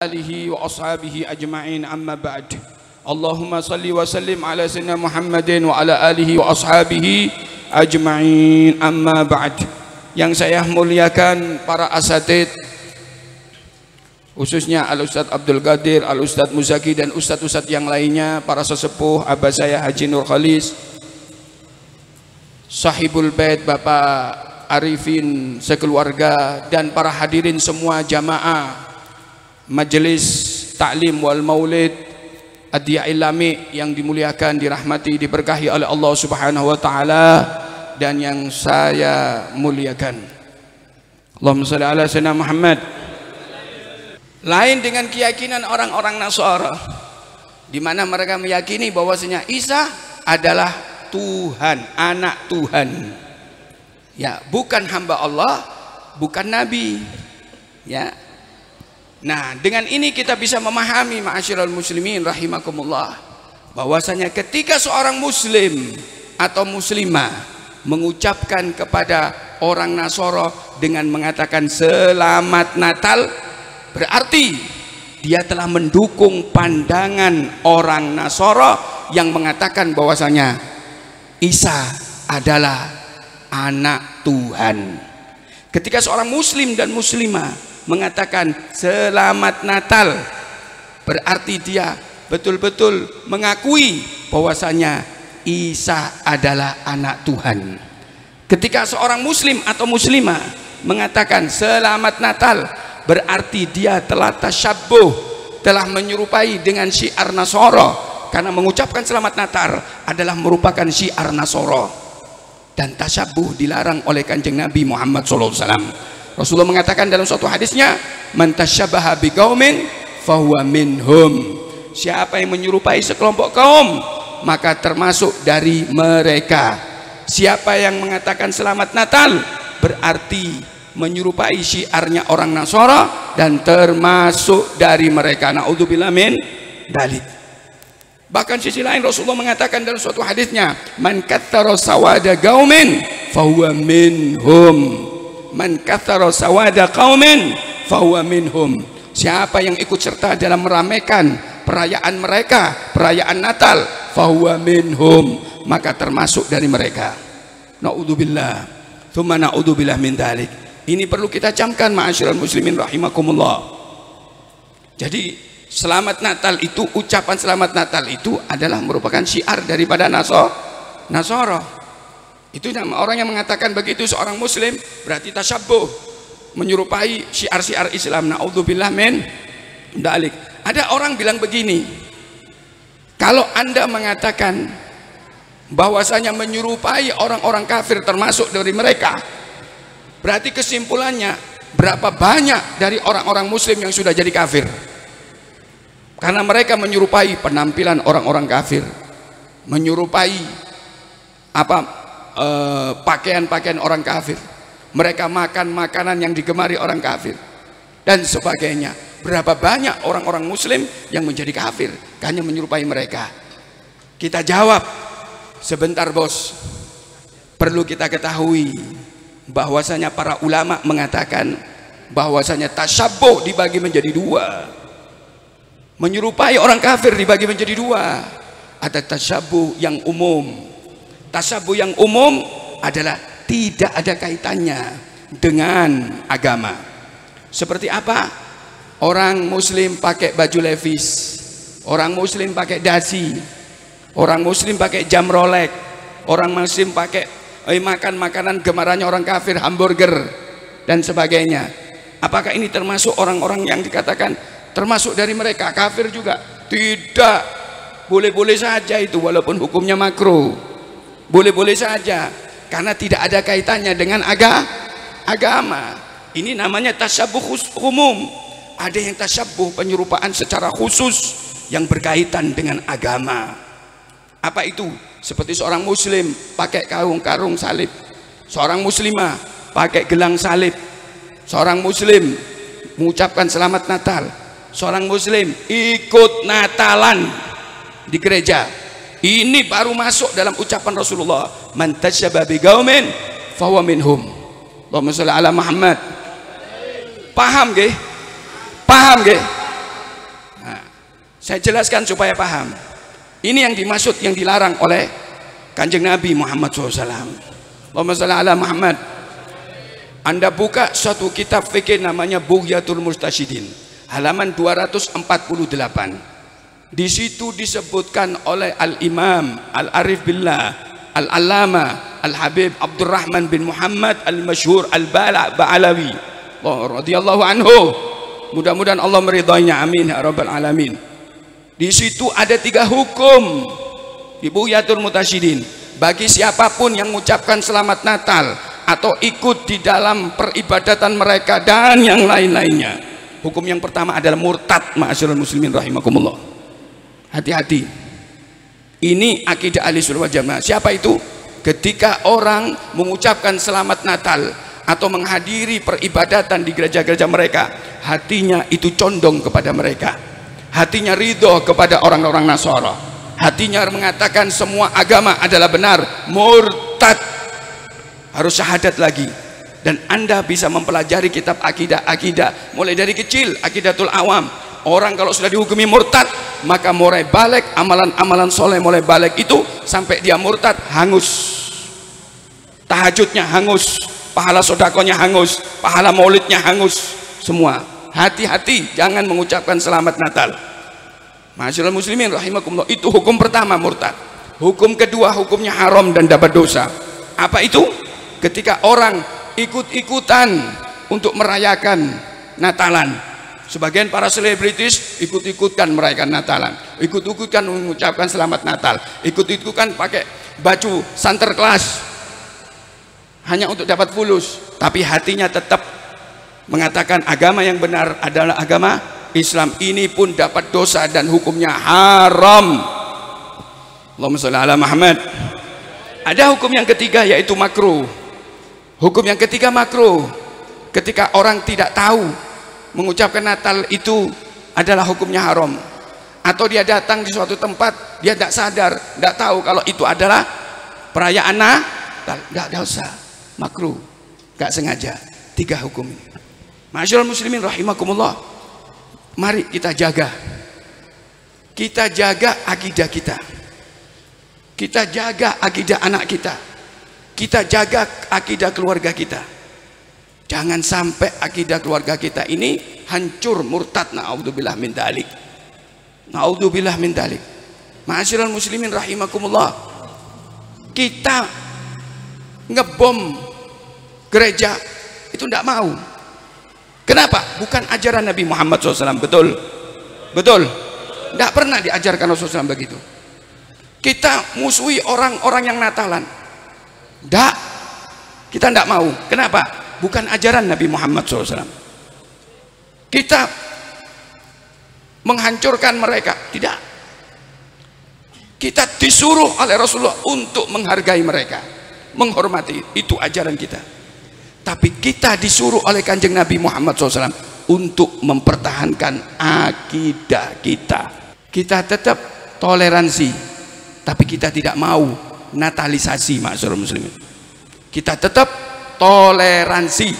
alihi wa ashabihi ajma'in, amma ba'd. Allahumma salli wa sallim ala sayyidina Muhammadin wa ala alihi wa ashabihi ajma'in, amma ba'd. Yang saya muliakan para asatid, khususnya Al-Ustadz Abdul Qadir, Al-Ustadz Muzaki dan ustadz-ustadz yang lainnya, para sesepuh, abah saya Haji Nur Khalis, Sahibul Bait Bapak Arifin sekeluarga, dan para hadirin semua jamaah Majelis Ta'lim wal Maulid Ad-Diya'il Lami yang dimuliakan, dirahmati, diberkahi oleh Allah Subhanahu wa taala dan yang saya muliakan. Allahumma shalli ala sayyidina Muhammad. Lain dengan keyakinan orang-orang Nasara, di mana mereka meyakini bahwasanya Isa adalah Tuhan, anak Tuhan. Ya, bukan hamba Allah, bukan nabi. Ya. Nah, dengan ini kita bisa memahami, ma'asyiral muslimin rahimakumullah, bahwasanya ketika seorang muslim atau muslimah mengucapkan kepada orang Nasara dengan mengatakan selamat Natal, berarti dia telah mendukung pandangan orang Nasara yang mengatakan bahwasanya Isa adalah anak Tuhan. Ketika seorang muslim dan muslimah mengatakan selamat Natal, berarti dia betul-betul mengakui bahwasanya Isa adalah anak Tuhan. Ketika seorang muslim atau muslimah mengatakan selamat Natal, berarti dia telah tasyabbuh, telah menyerupai dengan syiar Nasara, karena mengucapkan selamat Natal adalah merupakan syiar Nasara, dan tasyabbuh dilarang oleh Kanjeng Nabi Muhammad SAW. Rasulullah mengatakan dalam suatu hadisnya, man tasyabaha biqaumin fahuwa minhum. Siapa yang menyerupai sekelompok kaum, maka termasuk dari mereka. Siapa yang mengatakan selamat Natal, berarti menyerupai syiarnya orang Nasara dan termasuk dari mereka. Naudzubillah min dzalik. Bahkan sisi lain Rasulullah mengatakan dalam suatu hadisnya, man katsara sawada qaumin fahuwa minhum. Man katsara sawada qaumin fahuwa minhum. Siapa yang ikut serta dalam meramaikan perayaan mereka, perayaan Natal, fahuwa minhum, maka termasuk dari mereka. Naudzubillah, tsumma naudzubillah min dzalik. Ini perlu kita camkan, ma'asyiral muslimin rahimakumullah. Jadi selamat Natal itu, ucapan selamat Natal itu adalah merupakan syiar daripada Nasara. Itu orang yang mengatakan begitu seorang muslim berarti tasyabbuh, menyerupai syiar-syiar Islam. Naudzubillah min dzalik. Ada orang bilang begini, kalau Anda mengatakan bahwasanya menyerupai orang-orang kafir termasuk dari mereka, berarti kesimpulannya berapa banyak dari orang-orang muslim yang sudah jadi kafir, karena mereka menyerupai penampilan orang-orang kafir, menyerupai pakaian-pakaian orang kafir, mereka makan makanan yang digemari orang kafir dan sebagainya. Berapa banyak orang-orang muslim yang menjadi kafir hanya menyerupai mereka? Kita jawab, sebentar bos. Perlu kita ketahui bahwasanya para ulama mengatakan bahwasanya tasyabbuh dibagi menjadi dua. Menyerupai orang kafir dibagi menjadi dua. Ada tasyabbuh yang umum. Tasyabbuh yang umum adalah tidak ada kaitannya dengan agama. Seperti apa? Orang muslim pakai baju levis, orang muslim pakai dasi, orang muslim pakai jam Rolex, orang muslim pakai makan makanan gemarannya orang kafir, hamburger dan sebagainya. Apakah ini termasuk orang-orang yang dikatakan termasuk dari mereka, kafir juga? Tidak. Boleh-boleh saja itu, walaupun hukumnya makruh. Boleh-boleh saja, karena tidak ada kaitannya dengan agama. Ini namanya tasyabbuh umum. Ada yang tasyabbuh, penyerupaan secara khusus yang berkaitan dengan agama. Apa itu? Seperti seorang muslim pakai karung salib, seorang muslimah pakai gelang salib, seorang muslim mengucapkan selamat Natal, seorang muslim ikut Natalan di gereja. Ini baru masuk dalam ucapan Rasulullah, man tasyabaha biqaumin fahuwa minhum. Allahumma shalli ala Muhammad. Paham nggih? Paham nggih? Saya jelaskan supaya paham. Ini yang dimaksud, yang dilarang oleh Kanjeng Nabi Muhammad SAW. Allahumma shalli ala Muhammad. Anda buka suatu kitab fikih namanya Bughyatul Mustasyidin, halaman 248. Di situ disebutkan oleh Al-Imam Al-Arif Billah Al-Allama Al-Habib Abdurrahman bin Muhammad Al-Masyhur Al-Ba'alawi radhiyallahu anhu. Mudah-mudahan Allah meridainya, amin ya rabbal alamin. Di situ ada 3 hukum di Bughyatul Mustasyidin bagi siapapun yang mengucapkan selamat Natal atau ikut di dalam peribadatan mereka dan yang lain-lainnya. Hukum yang pertama adalah murtad, ma'asyiral muslimin rahimakumullah. Hati-hati. Ini akidah Ahlussunnah wal Jamaah. Siapa itu? Ketika orang mengucapkan selamat Natal atau menghadiri peribadatan di gereja-gereja mereka, hatinya itu condong kepada mereka. Hatinya ridho kepada orang-orang Nasara. Hatinya mengatakan semua agama adalah benar. Murtad. Harus syahadat lagi. Dan Anda bisa mempelajari kitab akidah mulai dari kecil, Aqidatul Awam. Orang kalau sudah dihukumi murtad, maka mulai balik amalan-amalan soleh, mulai balik itu sampai dia murtad, hangus. Tahajudnya hangus, pahala sodakonya hangus, pahala maulidnya hangus, semua. Hati-hati, jangan mengucapkan selamat Natal. Ma'asyiral muslimin rahimakumullah. Itu hukum pertama, murtad. Hukum kedua, hukumnya haram dan dapat dosa. Apa itu? Ketika orang ikut-ikutan untuk merayakan Natalan. Sebagian para selebritis ikut-ikutkan merayakan Natalan, ikut-ikutkan mengucapkan selamat Natal, ikut-ikutkan pakai baju Santa Claus hanya untuk dapat fulus, tapi hatinya tetap mengatakan agama yang benar adalah agama Islam. Ini pun dapat dosa dan hukumnya haram. Allahumma shalli ala Muhammad. Ada hukum yang ketiga, yaitu makruh. Hukum yang ketiga makruh. Ketika orang tidak tahu mengucapkan Natal itu adalah hukumnya haram, atau dia datang di suatu tempat, dia tidak sadar, tidak tahu kalau itu adalah perayaan Natal, tidak dosa, makruh, gak sengaja. 3 hukum ini. Ma'asyiral muslimin rahimakumullah, mari kita jaga akidah kita, kita jaga akidah anak kita, kita jaga akidah keluarga kita. Jangan sampai akidah keluarga kita ini hancur, murtad, na'udzubillah min dzalik, na'udzubillah min dzalik. Ma'asyiral muslimin rahimakumullah, kita ngebom gereja itu tidak mau. Kenapa? Bukan ajaran Nabi Muhammad SAW. Betul? Betul? Tidak pernah diajarkan Rasulullah SAW begitu. Kita musuhi orang-orang yang Natalan. Tidak. Kita tidak mau. Kenapa? Bukan ajaran Nabi Muhammad SAW. Kita menghancurkan mereka. Tidak. Kita disuruh oleh Rasulullah untuk menghargai mereka, menghormati. Itu ajaran kita. Tapi kita disuruh oleh Kanjeng Nabi Muhammad SAW untuk mempertahankan akidah kita. Kita tetap toleransi, tapi kita tidak mau natalisasi, ma'asyiral muslimin. Kita tetap toleransi,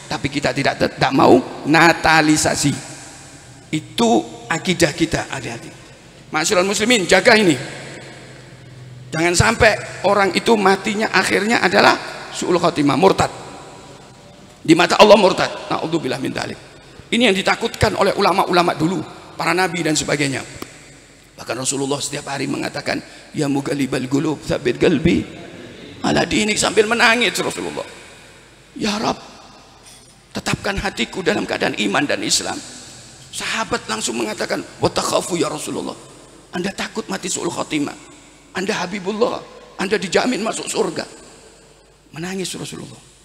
tapi kita tidak mau natalisasi. Itu akidah kita. Hati-hati, ma'asyiral muslimin, jaga ini. Jangan sampai orang itu matinya akhirnya adalah su'ul khotimah, murtad. Di mata Allah murtad. Na'udzubillah min dzalik. Ini yang ditakutkan oleh ulama-ulama dulu, para nabi dan sebagainya. Bahkan Rasulullah setiap hari mengatakan, ya mughalibal qulub tsabbit qalbi ala dinik, sambil menangis Rasulullah. Ya Rabb, tetapkan hatiku dalam keadaan iman dan Islam. Sahabat langsung mengatakan, wa takhafu ya Rasulullah, Anda takut mati su'ul khotimah, Anda Habibullah, Anda dijamin masuk surga. Menangis Rasulullah.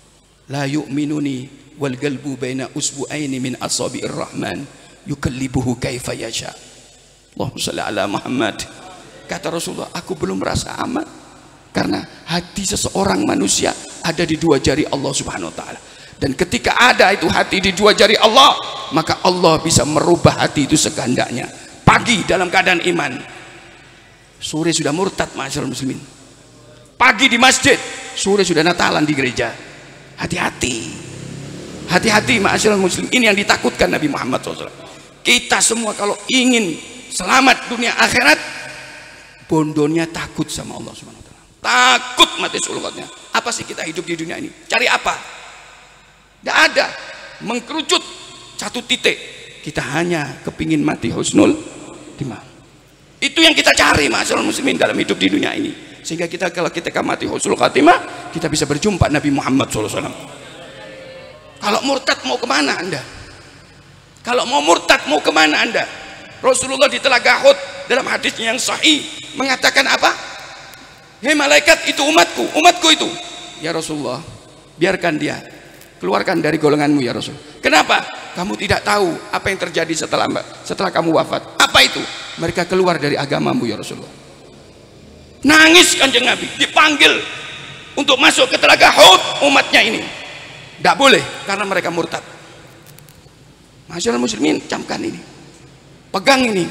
La yu'minuni wal qalbu baina usbu'aini min asabi'ir rahman yukallibuhu kaifa yasha. Allahumma shalli ala Muhammad. Kata Rasulullah, aku belum merasa aman karena hati seseorang manusia ada di 2 jari Allah Subhanahu wa taala. Dan ketika ada itu hati di 2 jari Allah, maka Allah bisa merubah hati itu sekehendaknya. Pagi dalam keadaan iman, sore sudah murtad, ma'asyiral muslimin. Pagi di masjid, sore sudah Natalan di gereja. Hati-hati, hati-hati, ma'asyiral muslim. Ini yang ditakutkan Nabi Muhammad SAW. Kita semua kalau ingin selamat dunia akhirat, bondonya takut sama Allah Subhanahu wa taala. Takut mati sulukatnya. Apa sih kita hidup di dunia ini? Cari apa? Tidak ada. Mengkerucut satu titik. Kita hanya kepingin mati husnul timah. Itu yang kita cari masyaallah muslimin dalam hidup di dunia ini. Sehingga kita kalau kita mati husnul khatimah, kita bisa berjumpa Nabi Muhammad SAW. Kalau murtad mau kemana Anda? Kalau mau murtad mau kemana Anda? Rasulullah di Telaga Uhud dalam hadisnya yang sahih mengatakan apa? Hei malaikat, itu umatku, umatku itu. Ya Rasulullah, biarkan dia, keluarkan dari golonganmu ya Rasul. Kenapa? Kamu tidak tahu apa yang terjadi setelah kamu wafat. Apa itu? Mereka keluar dari agamamu ya Rasulullah. Nangis Kanjeng Nabi, dipanggil untuk masuk ke Telaga Uhud umatnya ini. Tidak boleh karena mereka murtad. Masyaallah muslimin, camkan ini, pegang ini.